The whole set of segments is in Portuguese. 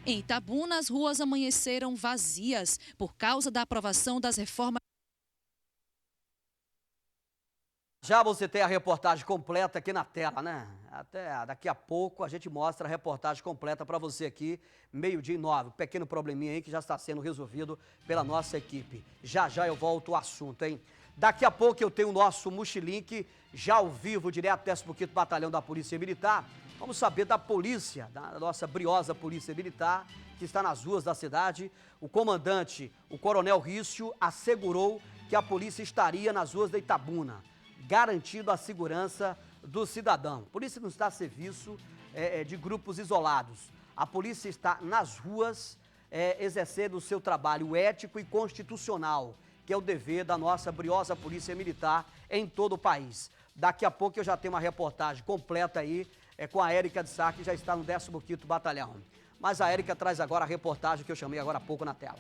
Em Itabuna, as ruas amanheceram vazias por causa da aprovação das reformas. Já você tem a reportagem completa aqui na tela, né? Até daqui a pouco a gente mostra a reportagem completa para você aqui, 12h09. Pequeno probleminha aí que já está sendo resolvido pela nossa equipe. Já já eu volto ao assunto, hein? Daqui a pouco eu tenho o nosso Mochilink já ao vivo, direto do 15º Batalhão da Polícia Militar. Vamos saber da polícia, da nossa briosa Polícia Militar, que está nas ruas da cidade. O comandante, o Coronel Rício, assegurou que a polícia estaria nas ruas de Itabuna, garantindo a segurança do cidadão. A polícia não está a serviço de grupos isolados. A polícia está nas ruas exercendo o seu trabalho ético e constitucional, que é o dever da nossa briosa Polícia Militar em todo o país. Daqui a pouco eu já tenho uma reportagem completa aí com a Érica de Sá, que já está no 15º Batalhão. Mas a Érica traz agora a reportagem que eu chamei agora há pouco na tela.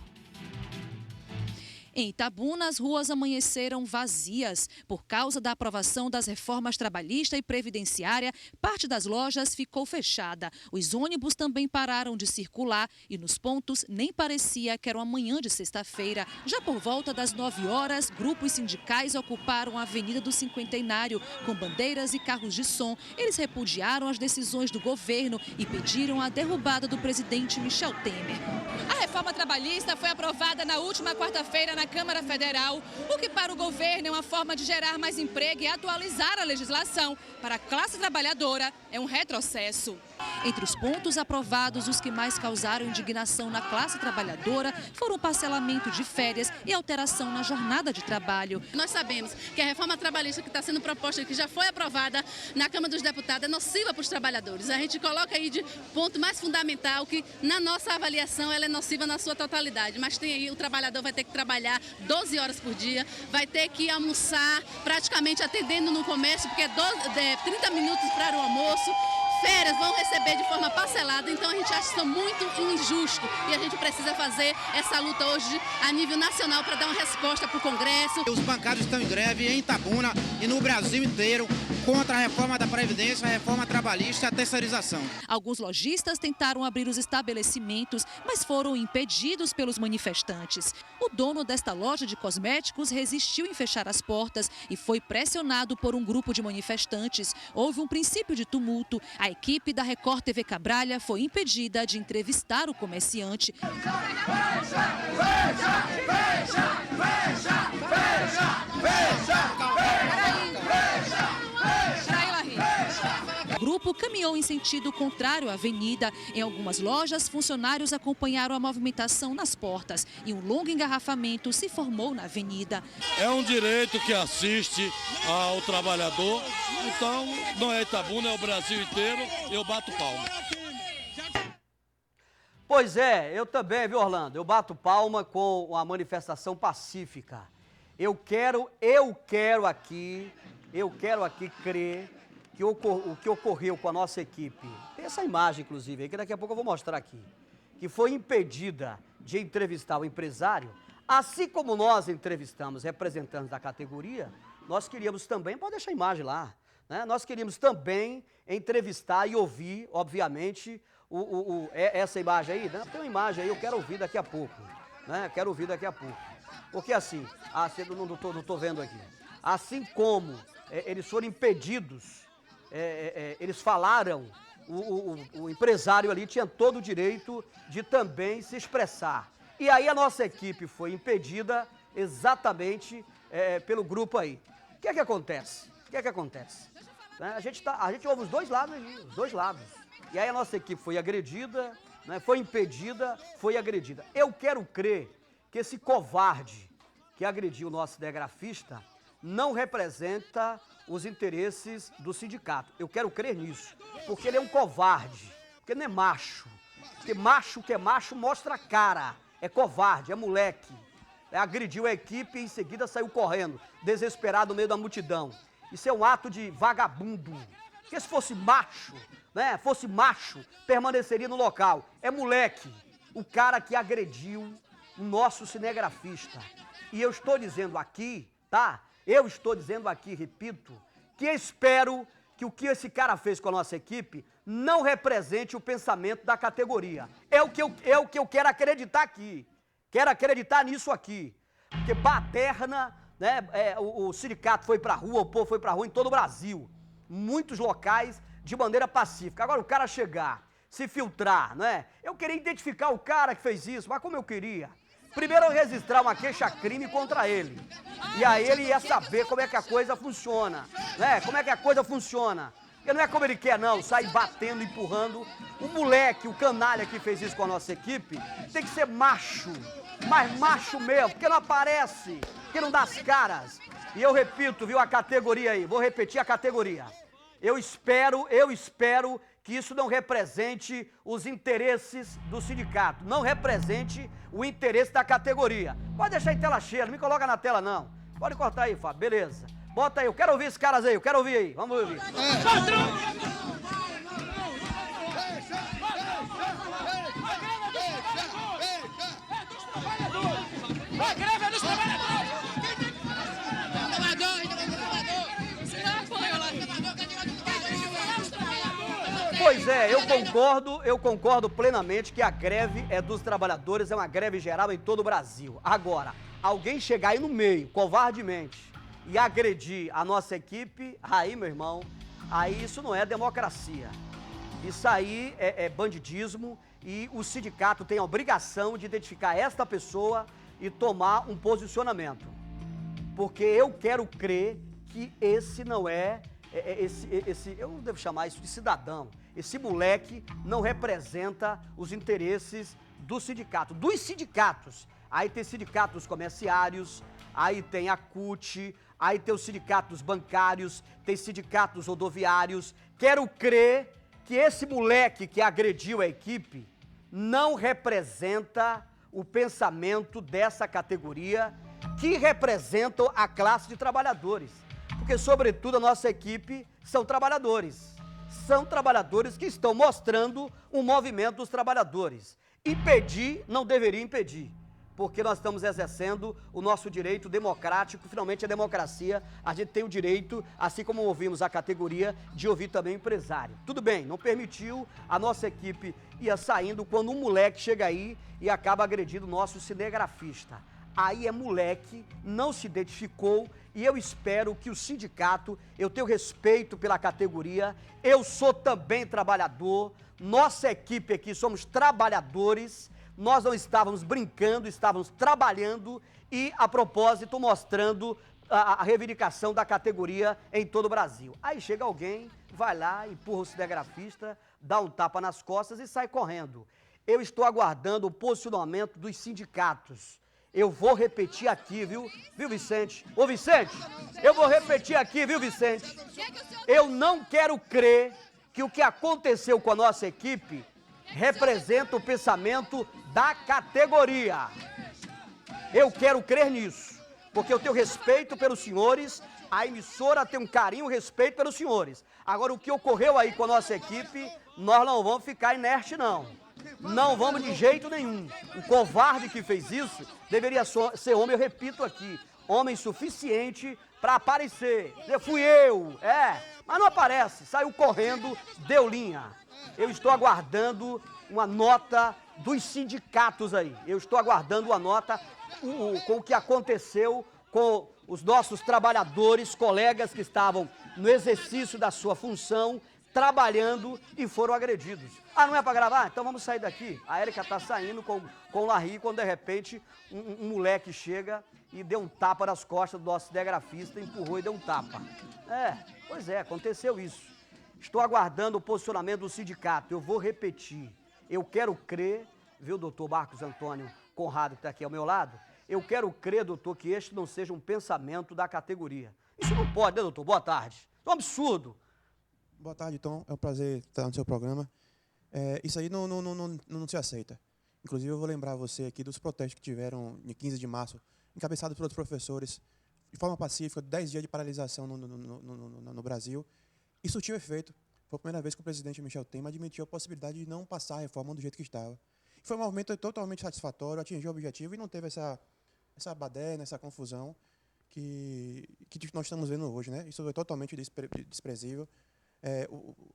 Em Itabuna, as ruas amanheceram vazias por causa da aprovação das reformas trabalhista e previdenciária. Parte das lojas ficou fechada. Os ônibus também pararam de circular e nos pontos nem parecia que era uma manhã de sexta-feira. Já por volta das 9 horas, grupos sindicais ocuparam a Avenida do Cinquentenário com bandeiras e carros de som. Eles repudiaram as decisões do governo e pediram a derrubada do presidente Michel Temer. A reforma trabalhista foi aprovada na última quarta-feira na Câmara Federal, o que para o governo é uma forma de gerar mais emprego e atualizar a legislação. Para a classe trabalhadora, é um retrocesso. Entre os pontos aprovados, os que mais causaram indignação na classe trabalhadora foram o parcelamento de férias e alteração na jornada de trabalho. Nós sabemos que a reforma trabalhista que está sendo proposta e que já foi aprovada na Câmara dos Deputados é nociva para os trabalhadores. A gente coloca aí de ponto mais fundamental que, na nossa avaliação, ela é nociva na sua totalidade. Mas tem aí, o trabalhador vai ter que trabalhar 12 horas por dia, vai ter que almoçar praticamente atendendo no comércio, porque é 30 minutos para o almoço. Férias vão receber de forma parcelada, então a gente acha isso muito injusto e a gente precisa fazer essa luta hoje a nível nacional para dar uma resposta para o Congresso. Os bancários estão em greve em Itabuna e no Brasil inteiro contra a reforma da Previdência, a reforma trabalhista e a terceirização. Alguns lojistas tentaram abrir os estabelecimentos, mas foram impedidos pelos manifestantes. O dono desta loja de cosméticos resistiu em fechar as portas e foi pressionado por um grupo de manifestantes. Houve um princípio de tumulto. A equipe da Record TV Cabralha foi impedida de entrevistar o comerciante. O grupo caminhou em sentido contrário à avenida. Em algumas lojas, funcionários acompanharam a movimentação nas portas e um longo engarrafamento se formou na avenida. É um direito que assiste ao trabalhador, então não é Itabuna, é o Brasil inteiro, eu bato palma. Pois é, eu também, viu, Orlando? Eu bato palma com a manifestação pacífica. Eu quero aqui crer que o que ocorreu com a nossa equipe, tem essa imagem, inclusive, que daqui a pouco eu vou mostrar aqui, que foi impedida de entrevistar o empresário, assim como nós entrevistamos representantes da categoria, nós queríamos também, pode deixar a imagem lá, né? Nós queríamos também entrevistar e ouvir, obviamente, essa imagem aí, né? Tem uma imagem aí, eu quero ouvir daqui a pouco, né? Quero ouvir daqui a pouco. Porque assim, não estou vendo aqui, assim como eles foram impedidos, eles falaram, o empresário ali tinha todo o direito de também se expressar. E aí a nossa equipe foi impedida exatamente pelo grupo aí. O que é que acontece? Né? A gente ouve os dois lados aí, os dois lados. E aí a nossa equipe foi agredida, né? Foi impedida, foi agredida. Eu quero crer que esse covarde que agrediu o nosso cinegrafista não representa os interesses do sindicato. Eu quero crer nisso, porque ele é um covarde, porque não é macho. Porque macho que é macho mostra a cara, é covarde, é moleque. Agrediu a equipe e em seguida saiu correndo, desesperado no meio da multidão. Isso é um ato de vagabundo. Porque se fosse macho, né, permaneceria no local. É moleque, o cara que agrediu o nosso cinegrafista. E eu estou dizendo aqui, tá? Eu estou dizendo aqui, repito, que espero que o que esse cara fez com a nossa equipe não represente o pensamento da categoria. é o que eu quero acreditar aqui. Quero acreditar nisso aqui. Porque baderna, né, o sindicato foi pra rua, o povo foi pra rua em todo o Brasil. Muitos locais de maneira pacífica. Agora o cara chegar, se filtrar, não é? Eu queria identificar o cara que fez isso, mas como eu queria? Primeiro eu registrar uma queixa-crime contra ele. E aí ele ia saber como é que a coisa funciona, né? Como é que a coisa funciona. Porque não é como ele quer, não, sair batendo, empurrando. O moleque, o canalha que fez isso com a nossa equipe, tem que ser macho. Mas macho mesmo, porque não aparece, porque não dá as caras. E eu repito, viu, a categoria aí, vou repetir a categoria. Eu espero que isso não represente os interesses do sindicato, não represente o interesse da categoria. Pode deixar em tela cheia, não me coloca na tela não. Pode cortar aí, Fábio, beleza. Bota aí, eu quero ouvir esses caras aí, eu quero ouvir aí, vamos ouvir. A greve é dos trabalhadores! Pois é, eu concordo plenamente que a greve é dos trabalhadores, é uma greve geral em todo o Brasil. Agora, alguém chegar aí no meio, covardemente, e agredir a nossa equipe, aí, meu irmão, aí isso não é democracia. Isso aí é bandidismo e o sindicato tem a obrigação de identificar esta pessoa e tomar um posicionamento. Porque eu quero crer que esse não eu não devo chamar isso de cidadão. Esse moleque não representa os interesses do sindicato, dos sindicatos. Aí tem sindicatos comerciários, aí tem a CUT, aí tem os sindicatos bancários, tem sindicatos rodoviários. Quero crer que esse moleque que agrediu a equipe não representa o pensamento dessa categoria que representam a classe de trabalhadores. Porque, sobretudo, a nossa equipe são trabalhadores. São trabalhadores que estão mostrando o movimento dos trabalhadores. Impedir não deveria impedir, porque nós estamos exercendo o nosso direito democrático, finalmente a democracia, a gente tem o direito, assim como ouvimos a categoria, de ouvir também o empresário. Tudo bem, não permitiu, a nossa equipe ia saindo quando um moleque chega aí e acaba agredindo o nosso cinegrafista. Aí é moleque, não se identificou e eu espero que o sindicato, eu tenho respeito pela categoria, eu sou também trabalhador, nossa equipe aqui somos trabalhadores, nós não estávamos brincando, estávamos trabalhando e, a propósito, mostrando a reivindicação da categoria em todo o Brasil. Aí chega alguém, vai lá, empurra o cinegrafista, dá um tapa nas costas e sai correndo. Eu estou aguardando o posicionamento dos sindicatos. Eu vou repetir aqui, viu Vicente? Ô Vicente, eu vou repetir aqui, viu Vicente? Eu não quero crer que o que aconteceu com a nossa equipe representa o pensamento da categoria. Eu quero crer nisso, porque eu tenho respeito pelos senhores, a emissora tem um carinho e respeito pelos senhores. Agora, o que ocorreu aí com a nossa equipe, nós não vamos ficar inerte, não. Não vamos de jeito nenhum. O covarde que fez isso deveria ser homem, eu repito aqui, homem suficiente para aparecer. Fui eu, mas não aparece, saiu correndo, deu linha. Eu estou aguardando uma nota dos sindicatos aí. Eu estou aguardando uma nota com o que aconteceu com os nossos trabalhadores, colegas que estavam no exercício da sua função, trabalhando e foram agredidos. Ah, não é para gravar? Então vamos sair daqui. A Érica está saindo com o Larry, quando de repente um moleque chega e deu um tapa nas costas do nosso cinegrafista, empurrou e deu um tapa. Pois é, aconteceu isso. Estou aguardando o posicionamento do sindicato. Eu vou repetir. Eu quero crer, viu, doutor Marcos Antônio Conrado, que está aqui ao meu lado, eu quero crer, doutor, que este não seja um pensamento da categoria. Isso não pode, né, doutor? Boa tarde. É um absurdo. Boa tarde, Tom. É um prazer estar no seu programa. Isso aí não se aceita. Inclusive, eu vou lembrar você aqui dos protestos que tiveram em 15 de março, encabeçados pelos professores, de forma pacífica, 10 dias de paralisação no Brasil. Isso surtiu efeito. Foi a primeira vez que o presidente Michel Temer admitiu a possibilidade de não passar a reforma do jeito que estava. Foi um movimento totalmente satisfatório, atingiu o objetivo e não teve essa baderna, essa confusão que nós estamos vendo hoje, né? Isso é totalmente desprezível.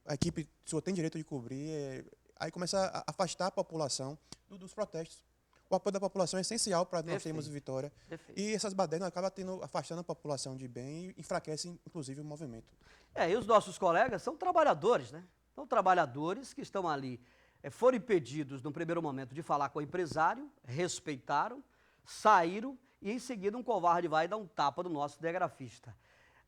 A equipe só tem direito de cobrir aí começa a afastar a população dos protestos. O apoio da população é essencial para nós termos vitória. Perfeito. E essas badernas acabam afastando a população de bem e enfraquecem, inclusive, o movimento. E os nossos colegas são trabalhadores, né? São trabalhadores que estão ali, foram impedidos, no primeiro momento, de falar com o empresário, respeitaram, saíram e, em seguida, um covarde vai dar um tapa no nosso telegrafista.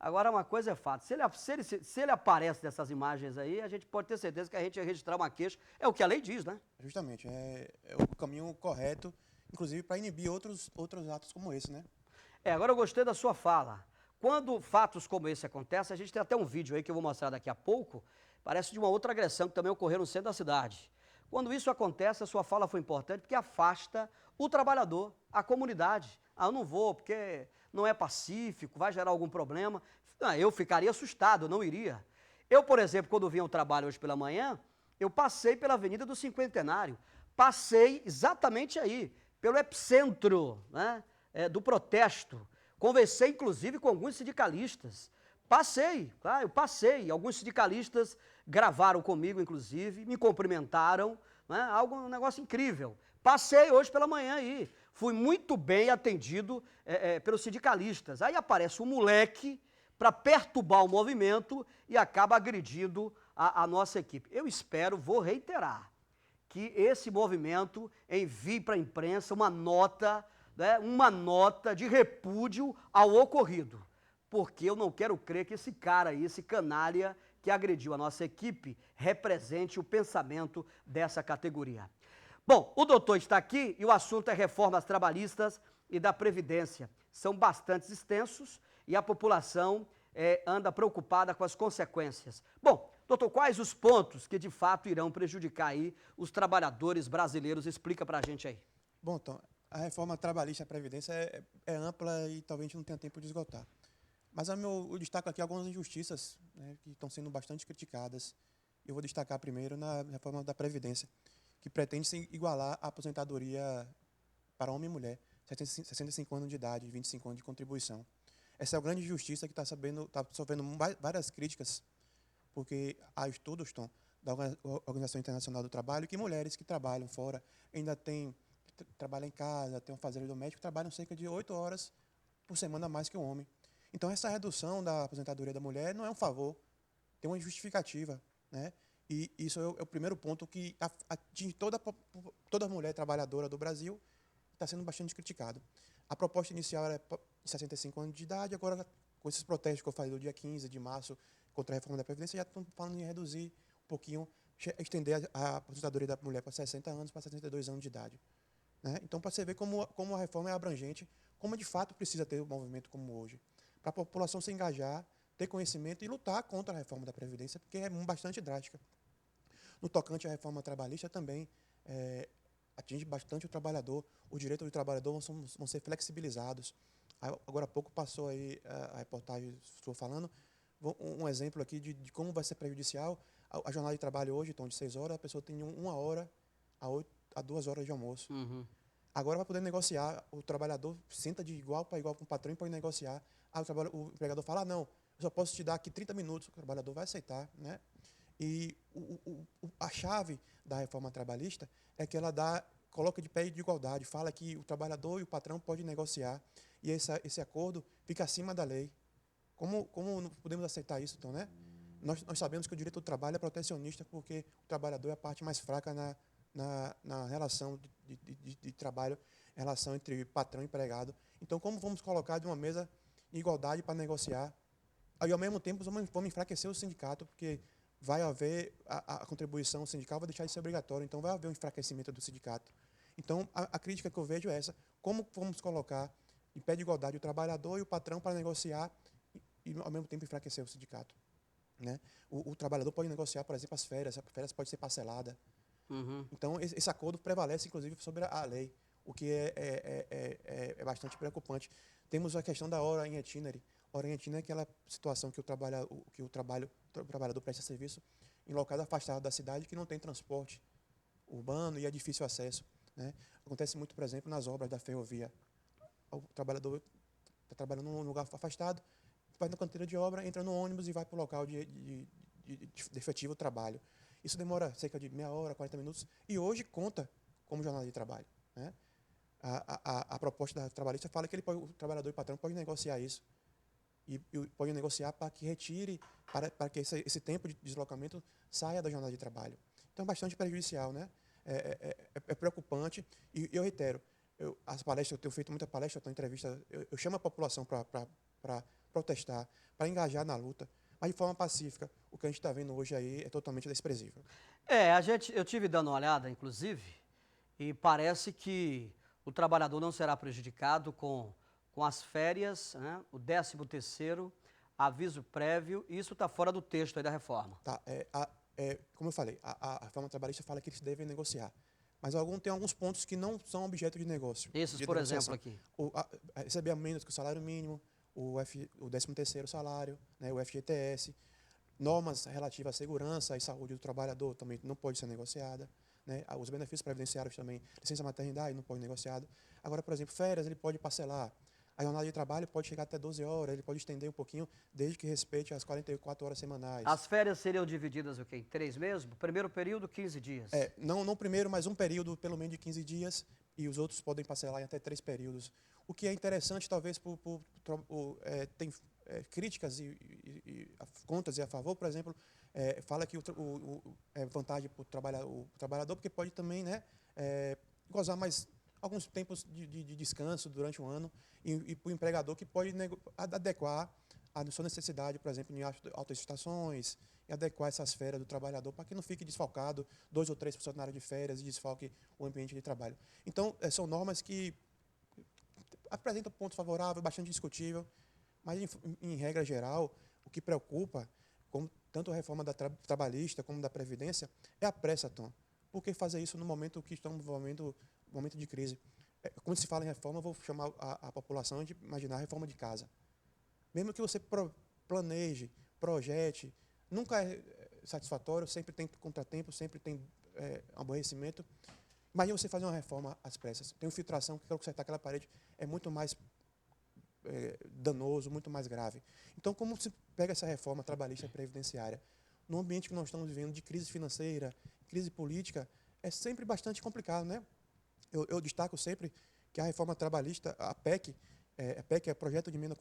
Agora, uma coisa é fato, se ele aparece nessas imagens aí, a gente pode ter certeza que a gente ia registrar uma queixa, é o que a lei diz, né? Justamente, é o caminho correto, inclusive para inibir outros atos como esse, né? Agora eu gostei da sua fala. Quando fatos como esse acontecem, a gente tem até um vídeo aí que eu vou mostrar daqui a pouco, parece de uma outra agressão que também ocorreu no centro da cidade. Quando isso acontece, a sua fala foi importante porque afasta o trabalhador, a comunidade. Eu não vou porque não é pacífico, vai gerar algum problema. Eu ficaria assustado, eu não iria. Eu, por exemplo, quando vim ao trabalho hoje pela manhã, eu passei pela Avenida do Cinquentenário. Passei exatamente aí, pelo epicentro, né, do protesto. Conversei, inclusive, com alguns sindicalistas. Eu passei. Alguns sindicalistas gravaram comigo, inclusive, me cumprimentaram, né, um negócio incrível. Passei hoje pela manhã aí. Fui muito bem atendido pelos sindicalistas. Aí aparece um moleque para perturbar o movimento e acaba agredindo a nossa equipe. Eu espero, vou reiterar, que esse movimento envie para a imprensa uma nota, né, de repúdio ao ocorrido. Porque eu não quero crer que esse cara aí, esse canalha que agrediu a nossa equipe, represente o pensamento dessa categoria. Bom, o doutor está aqui e o assunto é reformas trabalhistas e da Previdência. São bastante extensos e a população anda preocupada com as consequências. Bom, doutor, quais os pontos que de fato irão prejudicar aí os trabalhadores brasileiros? Explica pra gente aí. Bom, então, a reforma trabalhista da Previdência é ampla e talvez a gente não tenha tempo de esgotar. Mas eu destaco aqui algumas injustiças, né, que estão sendo bastante criticadas. Eu vou destacar primeiro na reforma da Previdência, que pretende se igualar a aposentadoria para homem e mulher, 65 anos de idade, 25 anos de contribuição. Essa é a grande injustiça que está sofrendo várias críticas, porque há estudos, Tom, da Organização Internacional do Trabalho, que mulheres que trabalham fora ainda trabalham em casa, têm um fazer doméstico, trabalham cerca de 8 horas por semana a mais que o homem. Então, essa redução da aposentadoria da mulher não é um favor, tem uma justificativa, né? E isso é o primeiro ponto que atinge toda mulher trabalhadora do Brasil, está sendo bastante criticado. A proposta inicial era de 65 anos de idade, agora, com esses protestos que eu falei do dia 15 de março contra a reforma da Previdência, já estão falando em reduzir um pouquinho, estender a aposentadoria da mulher para 60 anos, para 62 anos de idade. Né? Então, para você ver como a reforma é abrangente, como de fato precisa ter um movimento como hoje, para a população se engajar, ter conhecimento e lutar contra a reforma da Previdência, porque é bastante drástica. No tocante à reforma trabalhista também atinge bastante o trabalhador, os direitos do trabalhador vão ser flexibilizados. Agora há pouco passou aí a reportagem sua falando, um exemplo aqui de como vai ser prejudicial. A jornada de trabalho hoje, então, de 6 horas, a pessoa tem 1 hora a 2 horas de almoço. Uhum. Agora vai poder negociar, o trabalhador senta de igual para igual com o patrão e pode negociar. O empregador fala, não, eu só posso te dar aqui 30 minutos, o trabalhador vai aceitar, né? E a chave da reforma trabalhista é que ela coloca de pé de igualdade, fala que o trabalhador e o patrão podem negociar e esse acordo fica acima da lei. Como podemos aceitar isso, então, né? Nós sabemos que o direito do trabalho é protecionista porque o trabalhador é a parte mais fraca na relação de trabalho, relação entre patrão e empregado. Então, como vamos colocar de uma mesa de igualdade para negociar? Aí, ao mesmo tempo, vamos enfraquecer o sindicato, porque vai haver a contribuição sindical, vai deixar de ser obrigatório, então vai haver um enfraquecimento do sindicato. Então, a crítica que eu vejo é essa: como vamos colocar em pé de igualdade o trabalhador e o patrão para negociar e ao mesmo tempo, enfraquecer o sindicato? Né? O trabalhador pode negociar, por exemplo, as férias pode ser parcelada. Uhum. Então, esse acordo prevalece, inclusive, sobre a lei, o que é bastante preocupante. Temos a questão da hora em itinere. Hora em itinere é aquela situação que o trabalhador presta serviço em locais afastados da cidade que não tem transporte urbano e é difícil acesso. Né? Acontece muito, por exemplo, nas obras da ferrovia. O trabalhador está trabalhando num lugar afastado, vai na canteira de obra, entra no ônibus e vai para o local de efetivo trabalho. Isso demora cerca de meia hora, 40 minutos, e hoje conta como jornada de trabalho, né? A proposta da trabalhista fala que o trabalhador e o patrão podem negociar isso, e pode negociar para que retire, para que esse tempo de deslocamento saia da jornada de trabalho. Então, é bastante prejudicial, né? É preocupante, e eu reitero, as palestras, eu tenho feito muita palestra, eu tenho entrevista, eu chamo a população para protestar, para engajar na luta, mas de forma pacífica. O que a gente está vendo hoje aí é totalmente desprezível. Eu tive dando uma olhada, inclusive, e parece que o trabalhador não será prejudicado com as férias, né, o 13º, aviso prévio, e isso está fora do texto aí da reforma. Tá, como eu falei, a reforma trabalhista fala que eles devem negociar, mas tem alguns pontos que não são objeto de negócio. Esses, de por negociação. exemplo, aqui. Receber menos que o salário mínimo, o 13º salário, né, o FGTS, normas relativas à segurança e saúde do trabalhador também não pode ser negociada, né? Os benefícios previdenciários também, licença maternidade não pode ser negociado. Agora, por exemplo, férias ele pode parcelar, a jornada de trabalho pode chegar até 12 horas, ele pode estender um pouquinho, desde que respeite as 44 horas semanais. As férias seriam divididas o quê? Em 3 mesmo? Primeiro período, 15 dias. Não primeiro, mas um período pelo menos de 15 dias, e os outros podem parcelar em até 3 períodos. O que é interessante, talvez, tem críticas e contas e a favor, por exemplo, fala que é vantagem para o trabalhador, porque pode também, né, gozar mais alguns tempos de descanso durante o ano, e para o empregador que pode adequar a sua necessidade, por exemplo, em autoestações, e adequar essas férias do trabalhador para que não fique desfalcado 2 ou 3 funcionários de férias e desfalque o ambiente de trabalho. Então, são normas que apresentam pontos favoráveis, bastante discutível, mas, em regra geral, o que preocupa, tanto a reforma trabalhista como da Previdência, é a pressa, Tom. Por que fazer isso no momento que estamos vivendo um momento de crise? Quando se fala em reforma, eu vou chamar a população de imaginar a reforma de casa. Mesmo que você planeje, projete, nunca é satisfatório, sempre tem contratempo, sempre tem aborrecimento. Imagina você fazer uma reforma às pressas. Tem infiltração, que consertar aquela parede é muito mais danoso, muito mais grave. Então, como se pega essa reforma trabalhista e previdenciária? No ambiente que nós estamos vivendo de crise financeira, crise política, é sempre bastante complicado, né? Eu destaco sempre que a reforma trabalhista, a PEC é o Projeto de Emenda à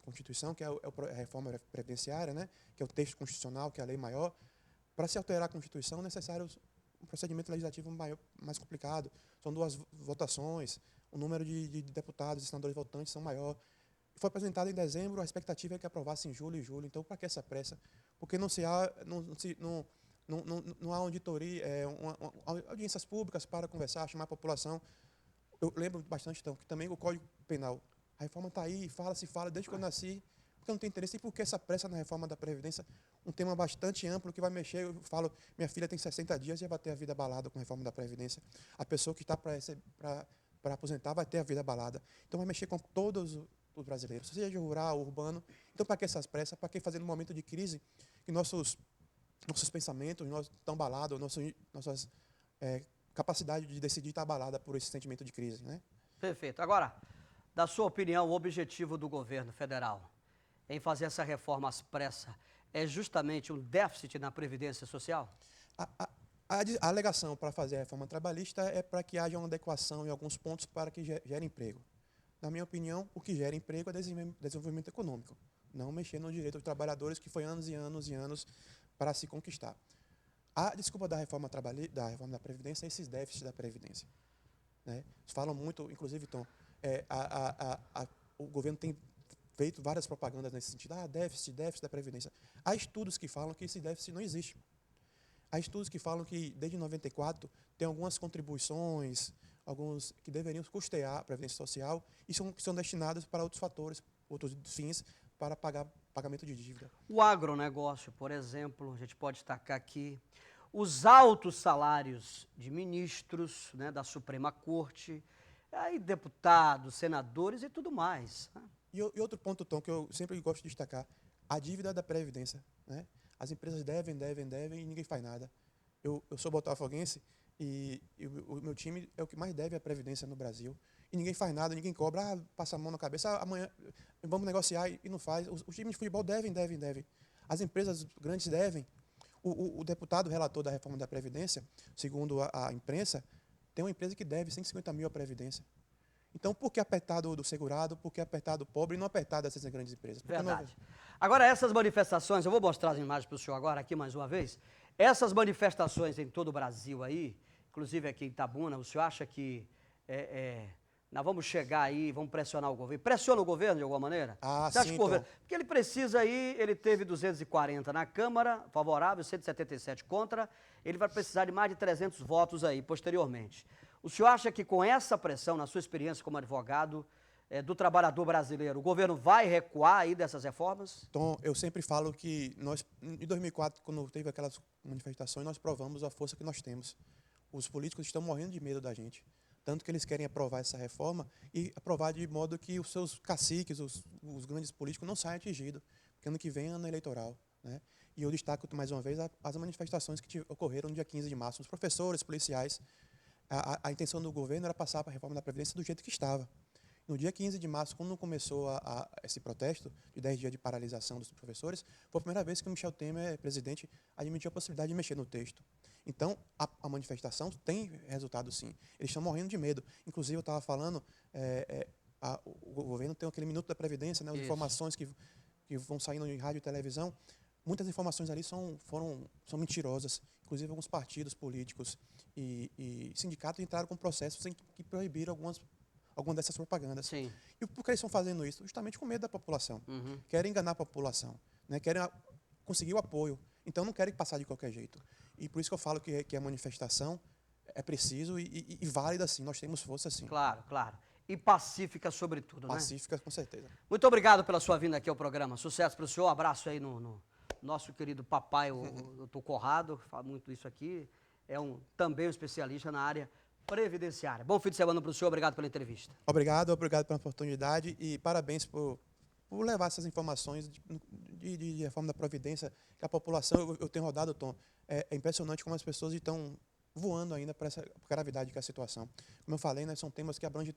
Constituição, que é a reforma previdenciária, né? Que é o texto constitucional, que é a lei maior. Para se alterar a Constituição, é necessário um procedimento legislativo mais complicado. São 2 votações, o número de deputados e senadores votantes são maior. Foi apresentado em dezembro, a expectativa é que aprovasse em julho e julho. Então, para que essa pressa? Porque não há auditoria, audiências públicas para conversar, chamar a população. Eu lembro bastante, então, que também o Código Penal, a reforma está aí, fala desde que eu nasci, porque não tem interesse. E por que essa pressa na reforma da Previdência? Um tema bastante amplo que vai mexer. Eu falo, minha filha tem 60 dias e vai ter a vida abalada com a reforma da Previdência. A pessoa que está para aposentar vai ter a vida abalada. Então, vai mexer com todos os brasileiros, seja rural, urbano. Então, para que essas pressas? Para que fazer no momento de crise que nossos pensamentos estão abalados, nossas capacidade de decidir está abalada por esse sentimento de crise, né? Perfeito. Agora, da sua opinião, o objetivo do governo federal em fazer essa reforma às pressas é justamente um déficit na Previdência Social? A alegação para fazer a reforma trabalhista é para que haja uma adequação em alguns pontos para que gere emprego. Na minha opinião, o que gera emprego é desenvolvimento econômico, não mexer no direito dos trabalhadores, que foi anos e anos e anos para se conquistar. A desculpa da reforma da Previdência é esses déficits da Previdência, né? Falam muito, inclusive, Tom, o governo tem feito várias propagandas nesse sentido, déficit da Previdência. Há estudos que falam que esse déficit não existe. Há estudos que falam que, desde 94, tem algumas contribuições, alguns que deveriam custear a Previdência Social e são destinados para outros fatores, outros fins, para pagamento de dívida. O agronegócio, por exemplo, a gente pode destacar aqui os altos salários de ministros, né, da Suprema Corte, aí deputados, senadores e tudo mais, né? E outro ponto, Tom, que eu sempre gosto de destacar, a dívida da Previdência, né? As empresas devem e ninguém faz nada. Eu sou botafoguense e o meu time é o que mais deve à Previdência no Brasil. E ninguém faz nada, ninguém cobra, passa a mão na cabeça, amanhã vamos negociar e não faz. Os times de futebol devem. As empresas grandes devem. O deputado relator da reforma da Previdência, segundo a imprensa, tem uma empresa que deve 150 mil à Previdência. Então, por que apertar do segurado, por que apertar do pobre e não apertar dessas grandes empresas? Verdade. Agora, essas manifestações, eu vou mostrar as imagens para o senhor agora aqui mais uma vez. Essas manifestações em todo o Brasil aí, inclusive aqui em Itabuna, o senhor acha que nós vamos chegar aí, vamos pressionar o governo? Pressiona o governo de alguma maneira? Ah, você acha sim, que o governo... Porque ele precisa aí, ele teve 240 na Câmara, favorável, 177 contra, ele vai precisar de mais de 300 votos aí, posteriormente. O senhor acha que com essa pressão, na sua experiência como advogado do trabalhador brasileiro, o governo vai recuar aí dessas reformas? Então, eu sempre falo que nós, em 2004, quando teve aquelas manifestações, nós provamos a força que nós temos. Os políticos estão morrendo de medo da gente. Tanto que eles querem aprovar essa reforma e aprovar de modo que os seus caciques, os grandes políticos, não saiam atingidos. Porque ano que vem é ano eleitoral, né? E eu destaco mais uma vez as manifestações que ocorreram no dia 15 de março. Os professores, policiais, a intenção do governo era passar para a reforma da Previdência do jeito que estava. No dia 15 de março, quando começou esse protesto de 10 dias de paralisação dos professores, foi a primeira vez que o Michel Temer, presidente, admitiu a possibilidade de mexer no texto. Então, a manifestação tem resultado, sim. Eles estão morrendo de medo. Inclusive, eu estava falando, o governo tem aquele Minuto da Previdência, né, as informações que vão saindo em rádio e televisão. Muitas informações ali são mentirosas. Inclusive, alguns partidos políticos e sindicatos entraram com processos que proibiram algumas dessas propagandas. Sim. E por que eles estão fazendo isso? Justamente com medo da população. Uhum. Querem enganar a população, né? Querem conseguir o apoio. Então, não querem passar de qualquer jeito. E por isso que eu falo que a manifestação é preciso e válida, sim. Nós temos força, sim. Claro, claro. E pacífica, sobretudo, né? Pacífica, com certeza. Muito obrigado pela sua vinda aqui ao programa. Sucesso para o senhor. Um abraço aí no nosso querido papai, o doutor Corrado, que fala muito isso aqui. É também um especialista na área previdenciária. Bom fim de semana para o senhor. Obrigado pela entrevista. Obrigado pela oportunidade e parabéns por levar essas informações de reforma da Previdência, que a população, eu tenho rodado, Tom, é impressionante como as pessoas estão voando ainda para essa gravidade que é a situação. Como eu falei, né, são temas que abrangem,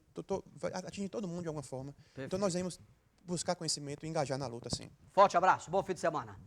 atingem todo mundo de alguma forma. Perfeito. Então nós vamos buscar conhecimento e engajar na luta, sim. Forte abraço, bom fim de semana.